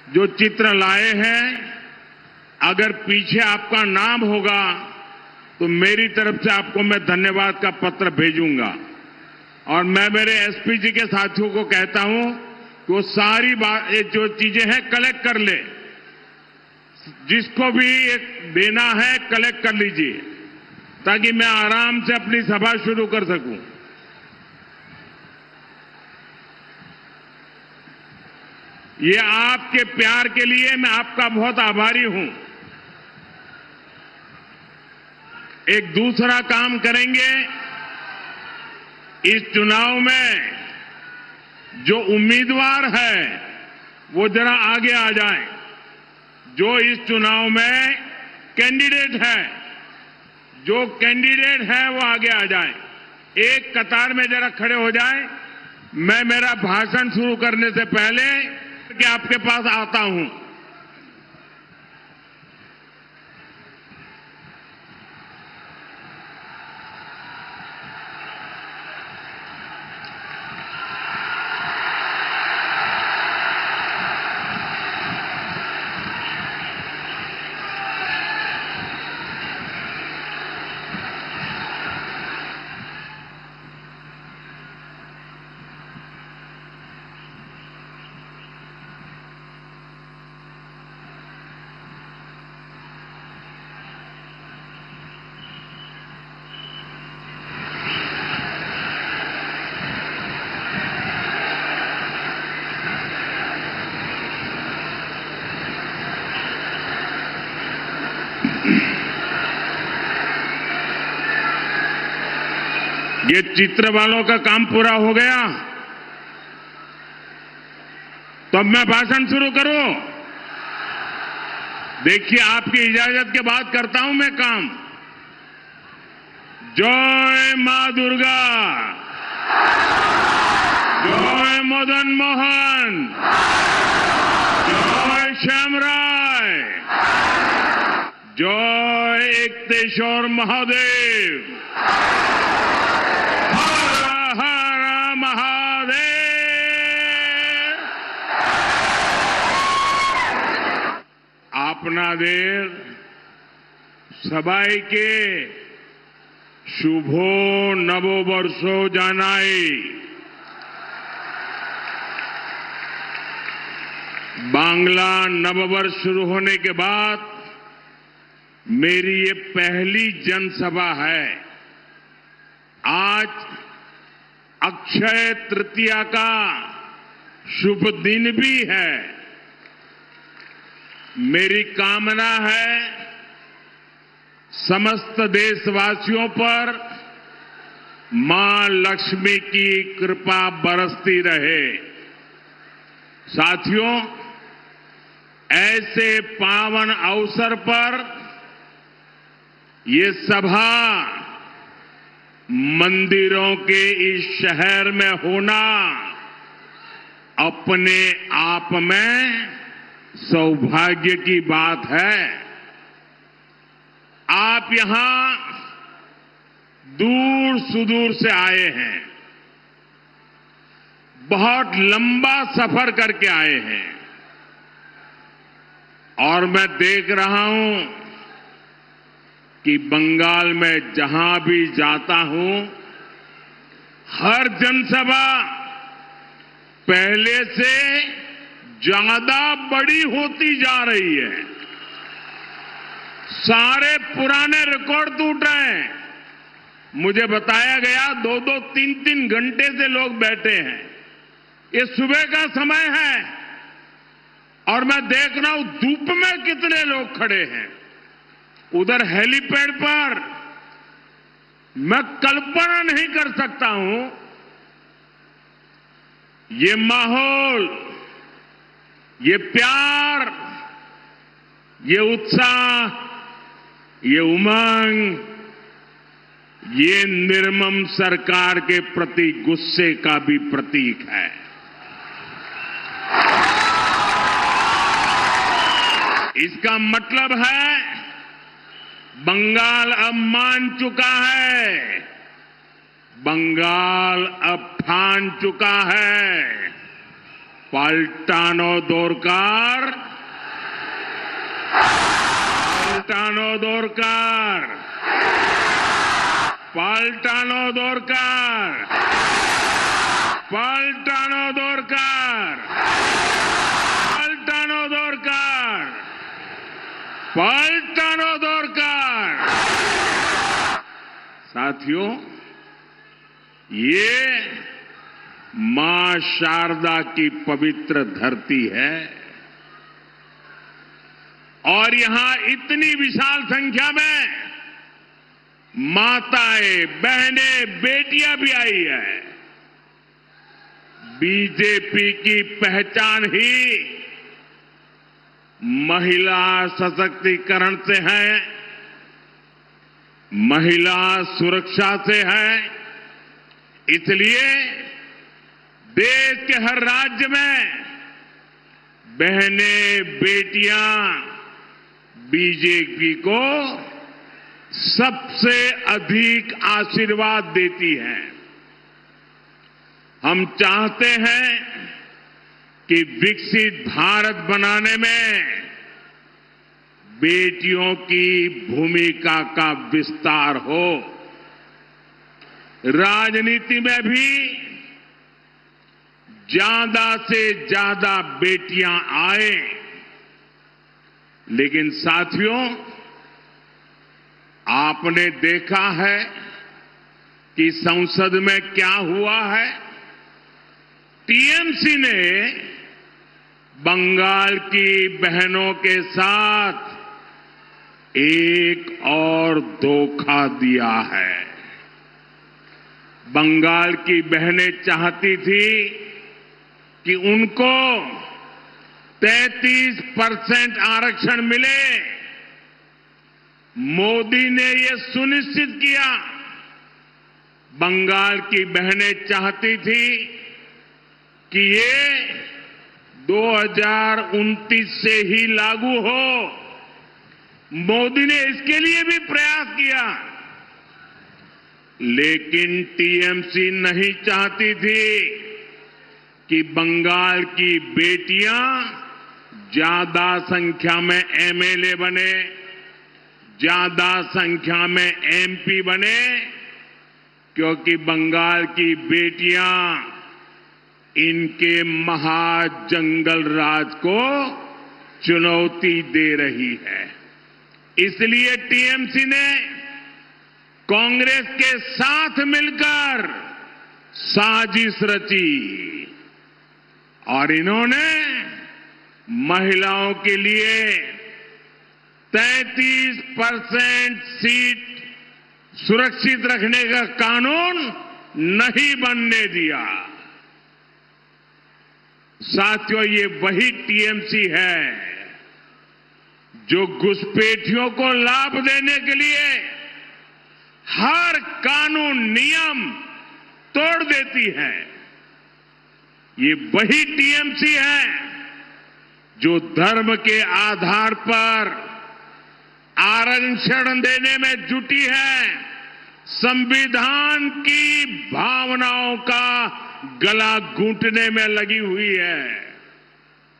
जो चित्र लाए हैं, अगर पीछे आपका नाम होगा तो मेरी तरफ से आपको मैं धन्यवाद का पत्र भेजूंगा। और मैं मेरे एसपी जी के साथियों को कहता हूं कि वो सारी बात जो चीजें हैं कलेक्ट कर ले, जिसको भी एक देना है कलेक्ट कर लीजिए, ताकि मैं आराम से अपनी सभा शुरू कर सकूं। ये आपके प्यार के लिए मैं आपका बहुत आभारी हूं। एक दूसरा काम करेंगे, इस चुनाव में जो उम्मीदवार है वो जरा आगे आ जाए। जो इस चुनाव में कैंडिडेट है, जो कैंडिडेट है वो आगे आ जाए, एक कतार में जरा खड़े हो जाए। मैं मेरा भाषण शुरू करने से पहले कि आपके पास आता हूं। ये चित्र वालों का काम पूरा हो गया, तो अब मैं भाषण शुरू करूं। देखिए, आपकी इजाजत के बाद करता हूं मैं काम। जय मां दुर्गा, जय मदन मोहन, जय श्यामराय, जय एकतेश्वर महादेव, हर हर महादेव। आपनादेर सबाइके शुभो नववर्षो जानाई। बांग्ला नववर्ष शुरू होने के बाद मेरी ये पहली जनसभा है। आज अक्षय तृतीया का शुभ दिन भी है। मेरी कामना है समस्त देशवासियों पर मां लक्ष्मी की कृपा बरसती रहे। साथियों, ऐसे पावन अवसर पर ये सभा मंदिरों के इस शहर में होना अपने आप में सौभाग्य की बात है। आप यहां दूर सुदूर से आए हैं, बहुत लंबा सफर करके आए हैं, और मैं देख रहा हूं कि बंगाल में जहां भी जाता हूं, हर जनसभा पहले से ज्यादा बड़ी होती जा रही है। सारे पुराने रिकॉर्ड टूट रहे हैं। मुझे बताया गया 2-2, 3-3 घंटे से लोग बैठे हैं। ये सुबह का समय है और मैं देख रहा हूं धूप में कितने लोग खड़े हैं। उधर हेलीपैड पर मैं कल्पना नहीं कर सकता हूं ये माहौल, ये प्यार, ये उत्साह, ये उमंग, ये निर्मम सरकार के प्रति गुस्से का भी प्रतीक है। इसका मतलब है बंगाल अब मान चुका है, बंगाल अब ठान चुका है पाल्टानो दोरकार, पाल्टानो दोरकार, पाल्टानो दोरकार, पाल्टानो दोरकार, पाल्टानो दोरकार, पाल्टानो दोरकार। साथियों, ये मां शारदा की पवित्र धरती है और यहां इतनी विशाल संख्या में माताएं, बहनें, बेटियां भी आई है। बीजेपी की पहचान ही महिला सशक्तिकरण से है, महिला सुरक्षा से है। इसलिए देश के हर राज्य में बहनें, बेटियां बीजेपी को सबसे अधिक आशीर्वाद देती हैं। हम चाहते हैं कि विकसित भारत बनाने में बेटियों की भूमिका का विस्तार हो। राजनीति में भी ज्यादा से ज्यादा बेटियां आए। लेकिन साथियों, आपने देखा है कि संसद में क्या हुआ है। टीएमसी ने बंगाल की बहनों के साथ एक और धोखा दिया है। बंगाल की बहनें चाहती थी कि उनको 33% आरक्षण मिले। मोदी ने ये सुनिश्चित किया। बंगाल की बहनें चाहती थी कि ये 2029 से ही लागू हो। मोदी ने इसके लिए भी प्रयास किया, लेकिन टीएमसी नहीं चाहती थी कि बंगाल की बेटियां ज्यादा संख्या में एमएलए बने, ज्यादा संख्या में एमपी बने, क्योंकि बंगाल की बेटियां इनके महाजंगल राज को चुनौती दे रही है। इसलिए टीएमसी ने कांग्रेस के साथ मिलकर साजिश रची और इन्होंने महिलाओं के लिए 33% सीट सुरक्षित रखने का कानून नहीं बनने दिया। साथियों, ये वही टीएमसी है जो घुसपैठियों को लाभ देने के लिए हर कानून नियम तोड़ देती है। ये वही टीएमसी है जो धर्म के आधार पर आरक्षण देने में जुटी है, संविधान की भावनाओं का गला घूंटने में लगी हुई है।